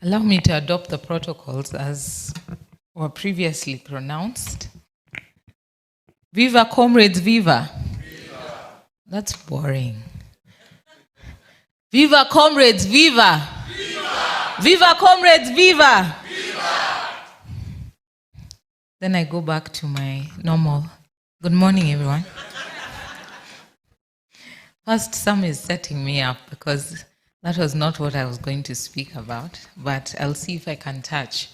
Allow me to adopt the protocols as were previously pronounced. Viva, comrades, viva. Viva. That's boring. Viva, comrades, viva. Viva, viva comrades, viva. Viva. Then I go back to my normal. Good morning, everyone. First, Sam is setting me up because that was not what I was going to speak about, but I'll see if I can touch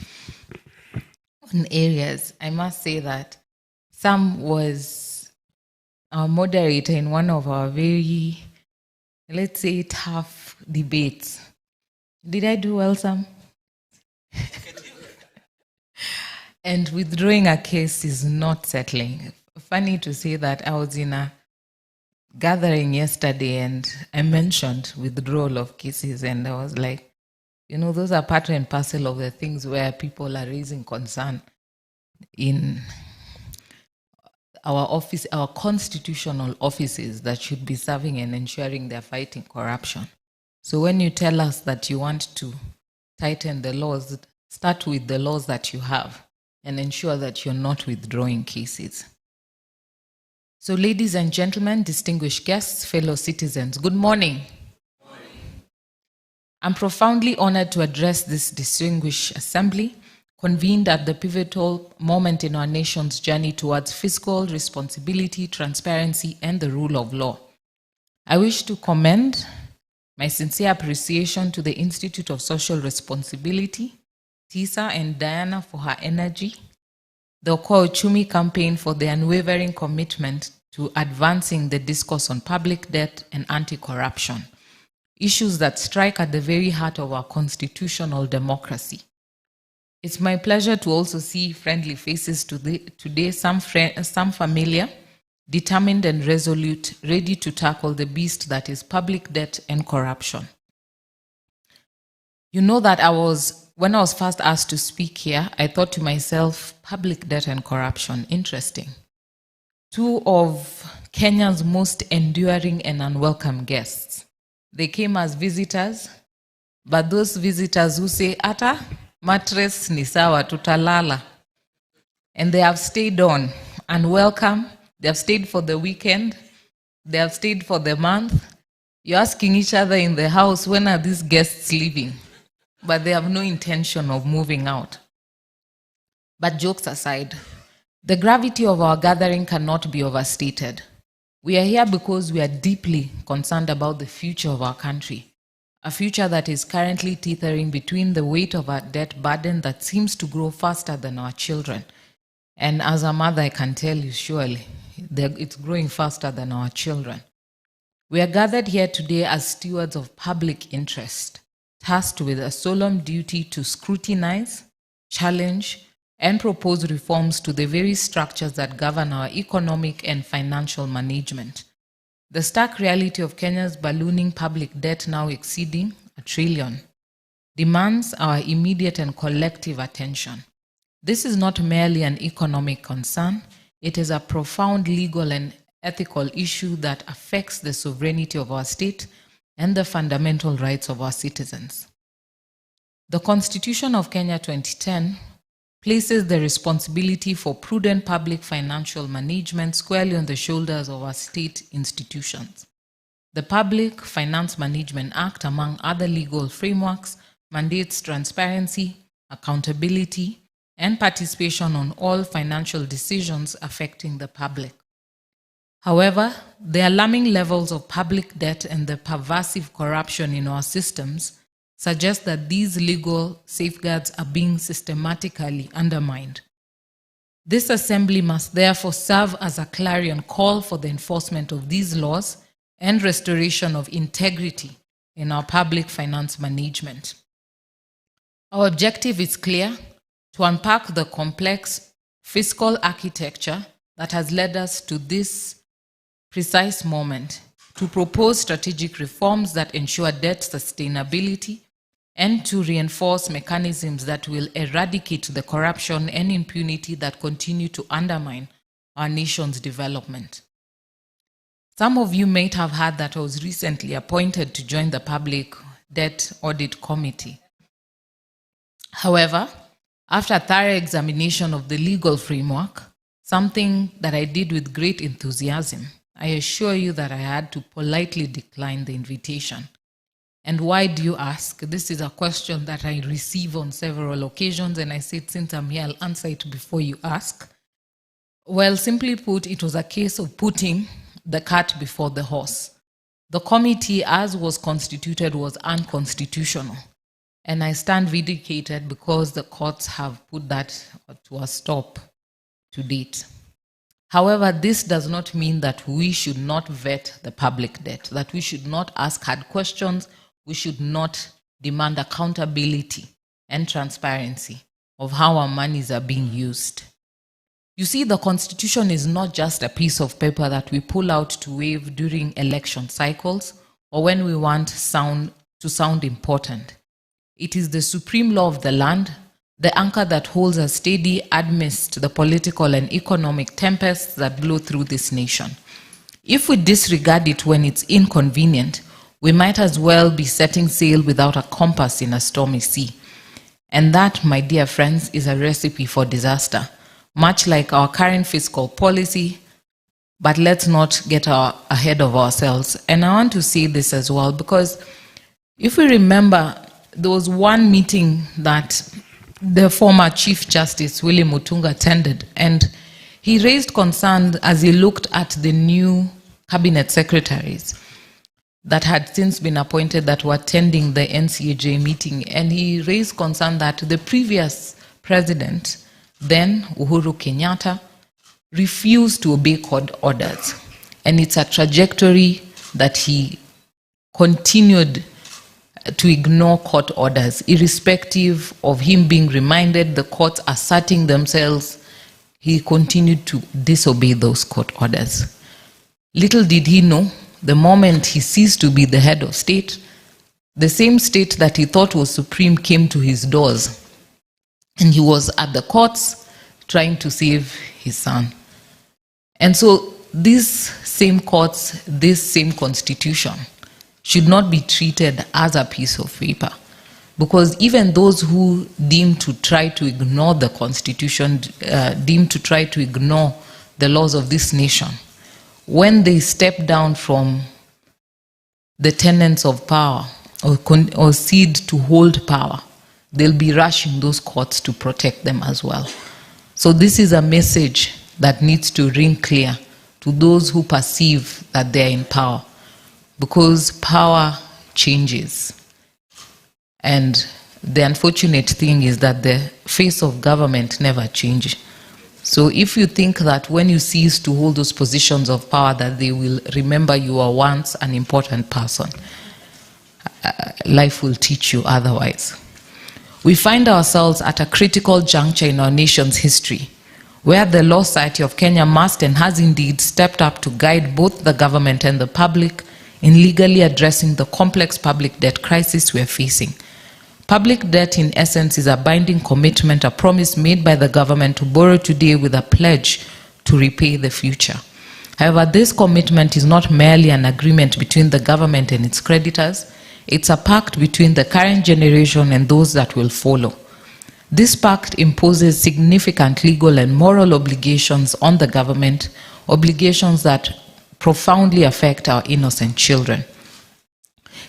on areas. I must say that Sam was our moderator in one of our very, let's say, tough debates. Did I do well, Sam? And withdrawing a case is not settling. Funny to say that I was in a gathering yesterday and I mentioned withdrawal of cases, and I was like, those are part and parcel of the things where people are raising concern in our office, our constitutional offices that should be serving and ensuring they're fighting corruption. So when you tell us that you want to tighten the laws, start with the laws that you have and ensure that you're not withdrawing cases. So ladies and gentlemen, distinguished guests, fellow citizens, good morning. Good morning. I'm profoundly honored to address this distinguished assembly, convened at the pivotal moment in our nation's journey towards fiscal responsibility, transparency, and the rule of law. I wish to commend my sincere appreciation to the Institute of Social Responsibility, TISA, and Diana for her energy, the Okoa Uchumi campaign for the unwavering commitment to advancing the discourse on public debt and anti-corruption, issues that strike at the very heart of our constitutional democracy. It's my pleasure to also see friendly faces today, some familiar, determined and resolute, ready to tackle the beast that is public debt and corruption. You know that when I was first asked to speak here, I thought to myself, public debt and corruption, interesting. Two of Kenya's most enduring and unwelcome guests. They came as visitors, but those visitors who say, ata, mattress ni sawa, tutalala. And they have stayed on, unwelcome. They have stayed for the weekend. They have stayed for the month. You're asking each other in the house, when are these guests leaving? But they have no intention of moving out. But jokes aside, the gravity of our gathering cannot be overstated. We are here because we are deeply concerned about the future of our country, a future that is currently teetering between the weight of our debt burden that seems to grow faster than our children. And as a mother, I can tell you surely, it's growing faster than our children. We are gathered here today as stewards of public interest, tasked with a solemn duty to scrutinize, challenge, and propose reforms to the very structures that govern our economic and financial management. The stark reality of Kenya's ballooning public debt, now exceeding $1 trillion, demands our immediate and collective attention. This is not merely an economic concern, it is a profound legal and ethical issue that affects the sovereignty of our state and the fundamental rights of our citizens. The Constitution of Kenya 2010 places the responsibility for prudent public financial management squarely on the shoulders of our state institutions. The Public Finance Management Act, among other legal frameworks, mandates transparency, accountability, and participation on all financial decisions affecting the public. However, the alarming levels of public debt and the pervasive corruption in our systems suggest that these legal safeguards are being systematically undermined. This assembly must therefore serve as a clarion call for the enforcement of these laws and restoration of integrity in our public finance management. Our objective is clear: to unpack the complex fiscal architecture that has led us to this precise moment, to propose strategic reforms that ensure debt sustainability, and to reinforce mechanisms that will eradicate the corruption and impunity that continue to undermine our nation's development. Some of you might have heard that I was recently appointed to join the Public Debt Audit Committee. However, after a thorough examination of the legal framework, something that I did with great enthusiasm, I assure you that I had to politely decline the invitation. And why do you ask? This is a question that I receive on several occasions, and I said, since I'm here, I'll answer it before you ask. Well, simply put, it was a case of putting the cart before the horse. The committee, as was constituted, was unconstitutional. And I stand vindicated because the courts have put that to a stop to date. However, this does not mean that we should not vet the public debt, that we should not ask hard questions, we should not demand accountability and transparency of how our monies are being used. You see, the Constitution is not just a piece of paper that we pull out to wave during election cycles or when we want to sound important. It is the supreme law of the land, the anchor that holds us steady amidst the political and economic tempests that blow through this nation. If we disregard it when it's inconvenient, we might as well be setting sail without a compass in a stormy sea. And that, my dear friends, is a recipe for disaster, much like our current fiscal policy. But let's not get ahead of ourselves. And I want to say this as well, because if we remember, there was one meeting that the former Chief Justice, William Mutunga, attended, and he raised concern as he looked at the new cabinet secretaries that had since been appointed that were attending the NCAJ meeting. And he raised concern that the previous president, then Uhuru Kenyatta, refused to obey court orders. And it's a trajectory that he continued to ignore court orders, irrespective of him being reminded, the courts asserting themselves. He continued to disobey those court orders. Little did he know, the moment he ceased to be the head of state, the same state that he thought was supreme came to his doors, and he was at the courts trying to save his son. And so these same courts, this same constitution, should not be treated as a piece of paper, because even those who deem to try to ignore the constitution, deem to try to ignore the laws of this nation, when they step down from the tenets of power or cede to hold power, they'll be rushing those courts to protect them as well. So this is a message that needs to ring clear to those who perceive that they're in power, because power changes. And the unfortunate thing is that the face of government never changes. So if you think that when you cease to hold those positions of power that they will remember you were once an important person, life will teach you otherwise. We find ourselves at a critical juncture in our nation's history, where the Law Society of Kenya must and has indeed stepped up to guide both the government and the public in legally addressing the complex public debt crisis we are facing. Public debt, in essence, is a binding commitment, a promise made by the government to borrow today with a pledge to repay the future. However, this commitment is not merely an agreement between the government and its creditors. It's a pact between the current generation and those that will follow. This pact imposes significant legal and moral obligations on the government, obligations that profoundly affect our innocent children.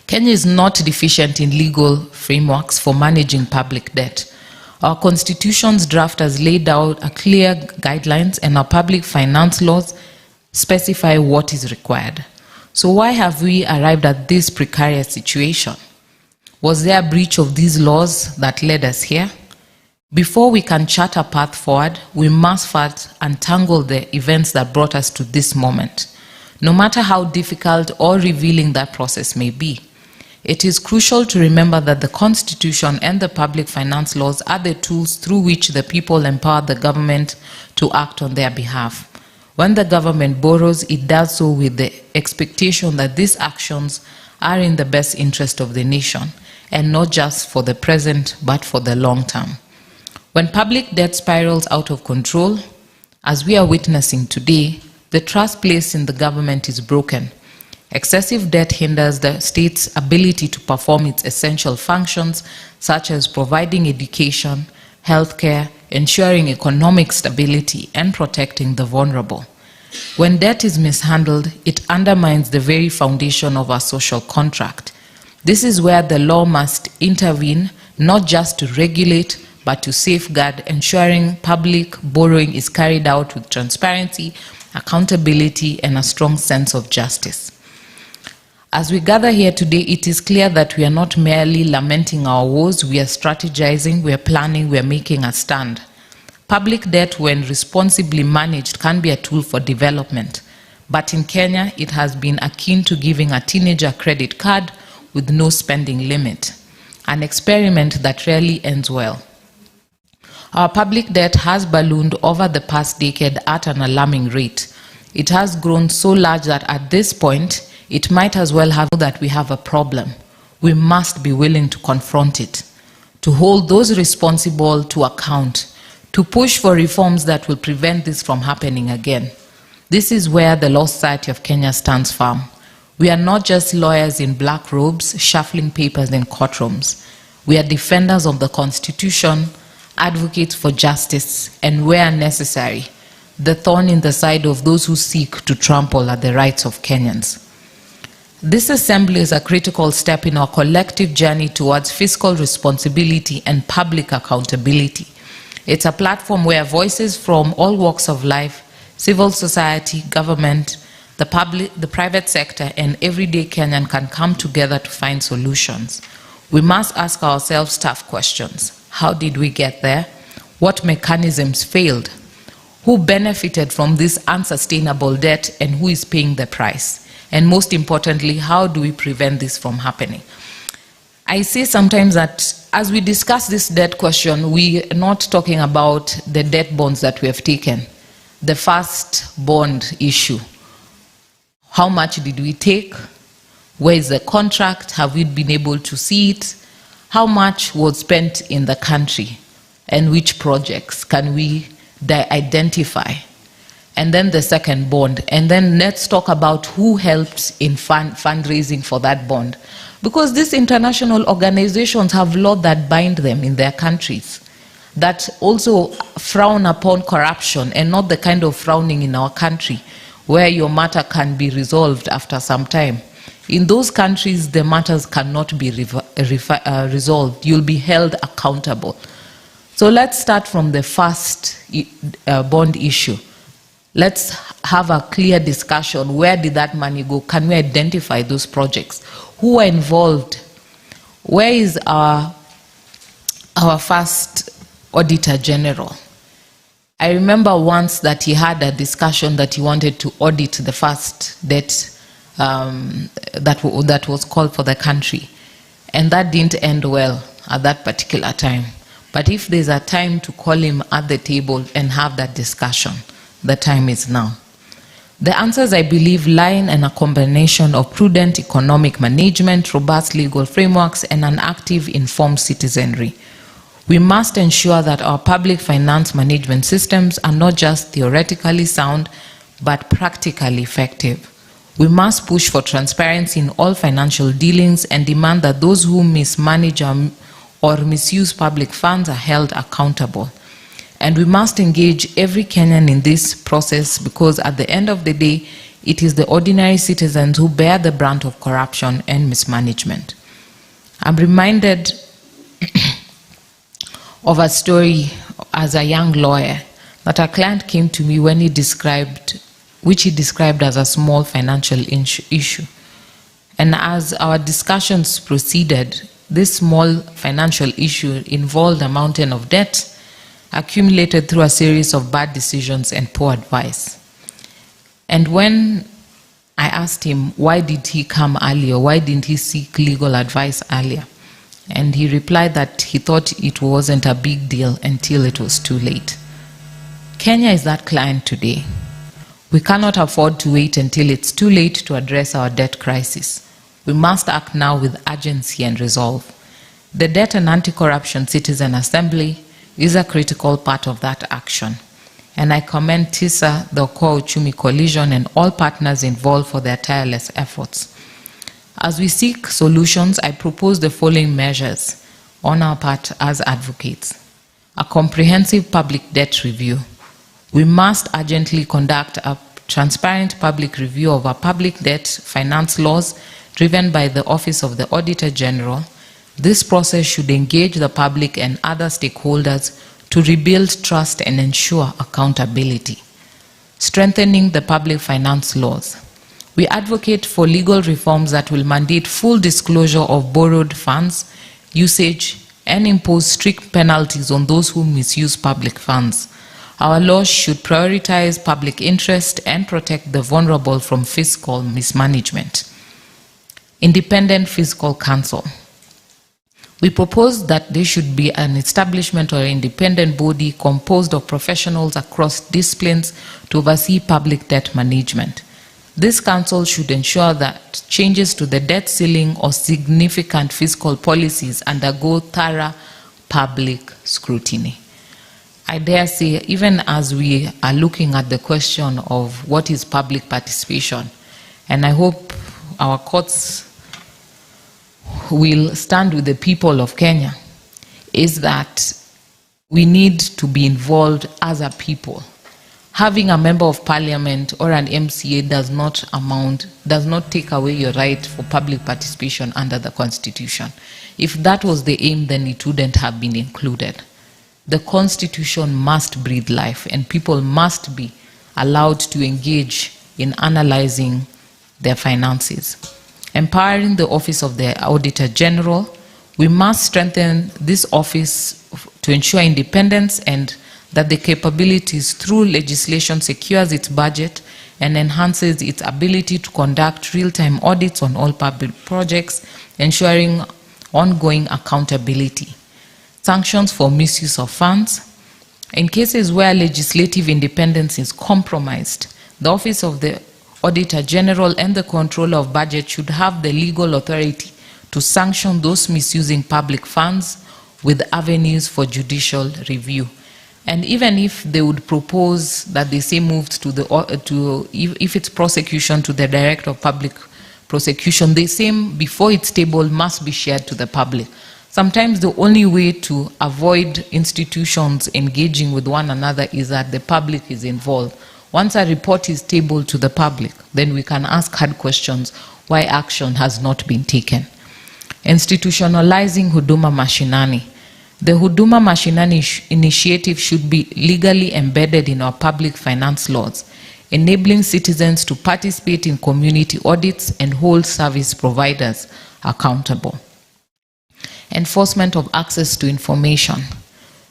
Kenya is not deficient in legal frameworks for managing public debt. Our constitution's draft has laid out a clear guidelines, and our public finance laws specify what is required. So why have we arrived at this precarious situation? Was there a breach of these laws that led us here? Before we can chart a path forward, we must first untangle the events that brought us to this moment. No matter how difficult or revealing that process may be, it is crucial to remember that the Constitution and the public finance laws are the tools through which the people empower the government to act on their behalf. When the government borrows, it does so with the expectation that these actions are in the best interest of the nation, and not just for the present, but for the long term. When public debt spirals out of control, as we are witnessing today, the trust placed in the government is broken. Excessive debt hinders the state's ability to perform its essential functions, such as providing education, healthcare, ensuring economic stability, and protecting the vulnerable. When debt is mishandled, it undermines the very foundation of our social contract. This is where the law must intervene, not just to regulate, but to safeguard, ensuring public borrowing is carried out with transparency, accountability, and a strong sense of justice. As we gather here today, it is clear that we are not merely lamenting our woes, we are strategizing, we are planning, we are making a stand. Public debt, when responsibly managed, can be a tool for development. But in Kenya, it has been akin to giving a teenager a credit card with no spending limit, an experiment that rarely ends well. Our public debt has ballooned over the past decade at an alarming rate. It has grown so large that at this point, it might as well have that we have a problem. We must be willing to confront it, to hold those responsible to account, to push for reforms that will prevent this from happening again. This is where the Law Society of Kenya stands firm. We are not just lawyers in black robes shuffling papers in courtrooms. We are defenders of the Constitution, advocates for justice, and where necessary, the thorn in the side of those who seek to trample at the rights of Kenyans. This assembly is a critical step in our collective journey towards fiscal responsibility and public accountability. It's a platform where voices from all walks of life, civil society, government, the private sector, and everyday Kenyan can come together to find solutions. We must ask ourselves tough questions. How did we get there? What mechanisms failed? Who benefited from this unsustainable debt, and who is paying the price? And most importantly, how do we prevent this from happening? I say sometimes that as we discuss this debt question, we are not talking about the debt bonds that we have taken. The first bond issue. How much did we take? Where is the contract? Have we been able to see it? How much was spent in the country? And which projects can we identify? And then the second bond. And then let's talk about who helped in fundraising for that bond. Because these international organizations have law that bind them in their countries, that also frown upon corruption, and not the kind of frowning in our country where your matter can be resolved after some time. In those countries, the matters cannot be resolved. You'll be held accountable. So let's start from the first bond issue. Let's have a clear discussion. Where did that money go? Can we identify those projects? Who are involved? Where is our first Auditor General? I remember once that he had a discussion that he wanted to audit the first debt that was called for the country. And that didn't end well at that particular time. But if there's a time to call him at the table and have that discussion, the time is now. The answers, I believe, lie in a combination of prudent economic management, robust legal frameworks, and an active, informed citizenry. We must ensure that our public finance management systems are not just theoretically sound, but practically effective. We must push for transparency in all financial dealings and demand that those who mismanage or misuse public funds are held accountable. And we must engage every Kenyan in this process, because at the end of the day, it is the ordinary citizens who bear the brunt of corruption and mismanagement. I'm reminded of a story as a young lawyer that a client came to me when which he described as a small financial issue. And as our discussions proceeded, this small financial issue involved a mountain of debt accumulated through a series of bad decisions and poor advice. And when I asked him, why did he come earlier? Why didn't he seek legal advice earlier? And he replied that he thought it wasn't a big deal until it was too late. Kenya is that client today. We cannot afford to wait until it's too late to address our debt crisis. We must act now with urgency and resolve. The Debt and Anti-Corruption Citizen Assembly is a critical part of that action. and I commend TISA, the Okoa Uchumi Coalition, and all partners involved for their tireless efforts. As we seek solutions, I propose the following measures on our part as advocates. A comprehensive public debt review. We must urgently conduct a transparent public review of our public debt finance laws driven by the Office of the Auditor General. This process should engage the public and other stakeholders to rebuild trust and ensure accountability. Strengthening the public finance laws. We advocate for legal reforms that will mandate full disclosure of borrowed funds, usage, and impose strict penalties on those who misuse public funds. Our laws should prioritize public interest and protect the vulnerable from fiscal mismanagement. Independent Fiscal Council. We propose that there should be an establishment or independent body composed of professionals across disciplines to oversee public debt management. This council should ensure that changes to the debt ceiling or significant fiscal policies undergo thorough public scrutiny. I dare say, even as we are looking at the question of what is public participation, and I hope our courts will stand with the people of Kenya, is that we need to be involved as a people. Having a member of parliament or an MCA does not take away your right for public participation under the Constitution. If that was the aim, then it wouldn't have been included. The Constitution must breathe life, and people must be allowed to engage in analyzing their finances. Empowering the Office of the Auditor General. We must strengthen this office to ensure independence and that the capabilities through legislation secures its budget and enhances its ability to conduct real-time audits on all public projects, ensuring ongoing accountability. Sanctions for misuse of funds. In cases where legislative independence is compromised, the Office of the Auditor General and the Controller of Budget should have the legal authority to sanction those misusing public funds with avenues for judicial review. And even if they would propose that they say moved if it's prosecution to the Director of Public Prosecution, the same before it's tabled must be shared to the public. Sometimes the only way to avoid institutions engaging with one another is that the public is involved. Once a report is tabled to the public, then we can ask hard questions why action has not been taken. Institutionalizing Huduma Mashinani. The Huduma Mashinani initiative should be legally embedded in our public finance laws, enabling citizens to participate in community audits and hold service providers accountable. Enforcement of access to information.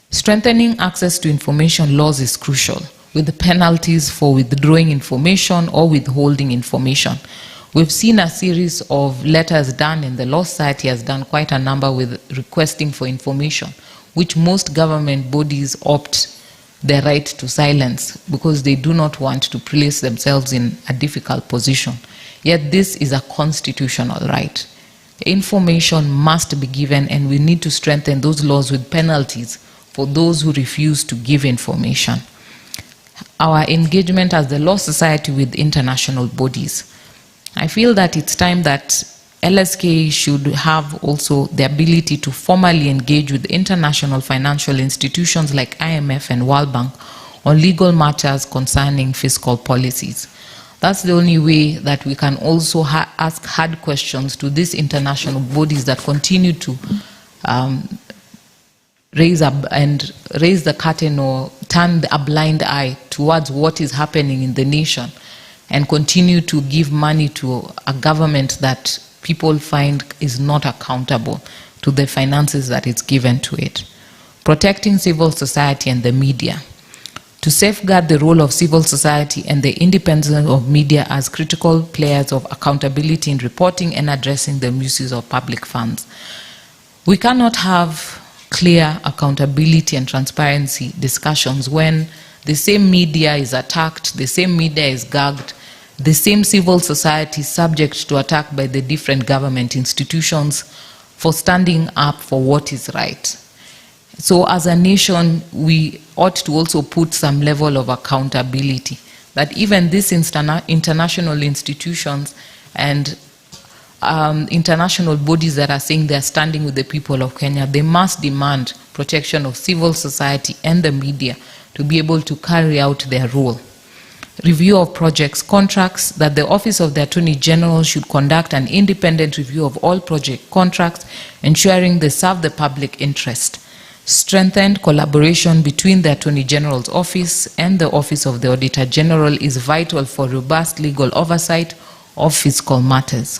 Strengthening access to information laws is crucial, with penalties for withdrawing information or withholding information. We've seen a series of letters done, and the Law Society has done quite a number with requesting for information, which most government bodies opt their right to silence because they do not want to place themselves in a difficult position. Yet this is a constitutional right. Information must be given, and we need to strengthen those laws with penalties for those who refuse to give information. Our engagement as the Law Society with international bodies. I feel that it's time that LSK should have also the ability to formally engage with international financial institutions like IMF and World Bank on legal matters concerning fiscal policies. That's the only way that we can also ask hard questions to these international bodies that continue to raise the curtain or turn a blind eye towards what is happening in the nation, and continue to give money to a government that people find is not accountable to the finances that it's given to it. Protecting civil society and the media. To safeguard the role of civil society and the independence of media as critical players of accountability in reporting and addressing the misuse of public funds. We cannot have clear accountability and transparency discussions when the same media is attacked, the same media is gagged, the same civil society is subject to attack by the different government institutions for standing up for what is right. So as a nation, we ought to also put some level of accountability, that even these international institutions and international bodies that are saying they're standing with the people of Kenya, they must demand protection of civil society and the media to be able to carry out their role. Review of projects contracts, that the Office of the Attorney General should conduct an independent review of all project contracts, ensuring they serve the public interest. Strengthened collaboration between the Attorney General's office and the Office of the Auditor General is vital for robust legal oversight of fiscal matters.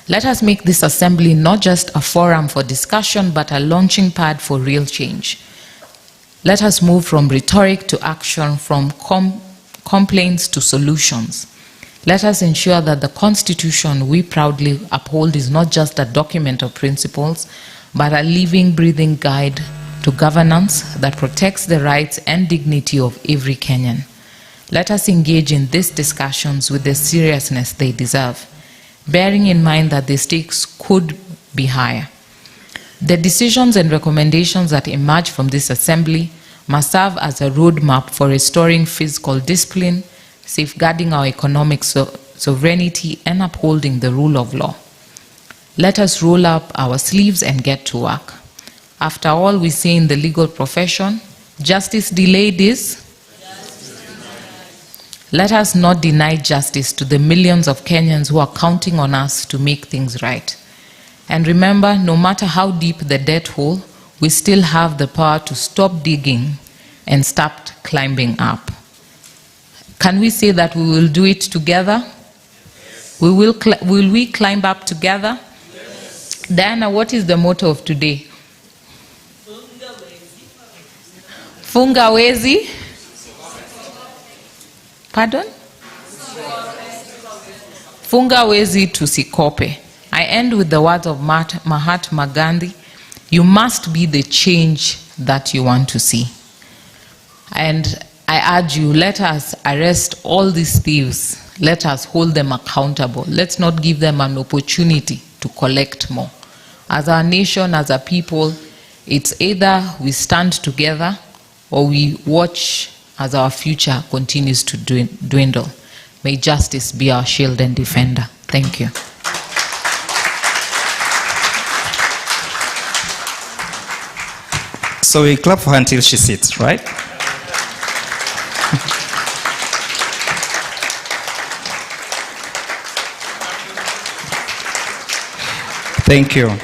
Let us make this assembly not just a forum for discussion, but a launching pad for real change. Let us move from rhetoric to action, from complaints to solutions. Let us ensure that the Constitution we proudly uphold is not just a document of principles, but a living, breathing guide to governance that protects the rights and dignity of every Kenyan. Let us engage in these discussions with the seriousness they deserve, bearing in mind that the stakes could be higher. The decisions and recommendations that emerge from this assembly must serve as a roadmap for restoring fiscal discipline, safeguarding our economic sovereignty, and upholding the rule of law. Let us roll up our sleeves and get to work. After all, we say in the legal profession, justice delayed is. Let us not deny justice to the millions of Kenyans who are counting on us to make things right. And remember, no matter how deep the debt hole, we still have the power to stop digging and start climbing up. Can we say that we will do it together? Yes. Will we climb up together? Yes. Diana, what is the motto of today? Funga wezi. Pardon? Funga wezi tusikope. I end with the words of Mahatma Gandhi. You must be the change that you want to see. And I urge you, let us arrest all these thieves. Let us hold them accountable. Let's not give them an opportunity to collect more. As a nation, as a people, it's either we stand together or we watch as our future continues to dwindle. May justice be our shield and defender. Thank you. So we clap for her until she sits, right? Thank you.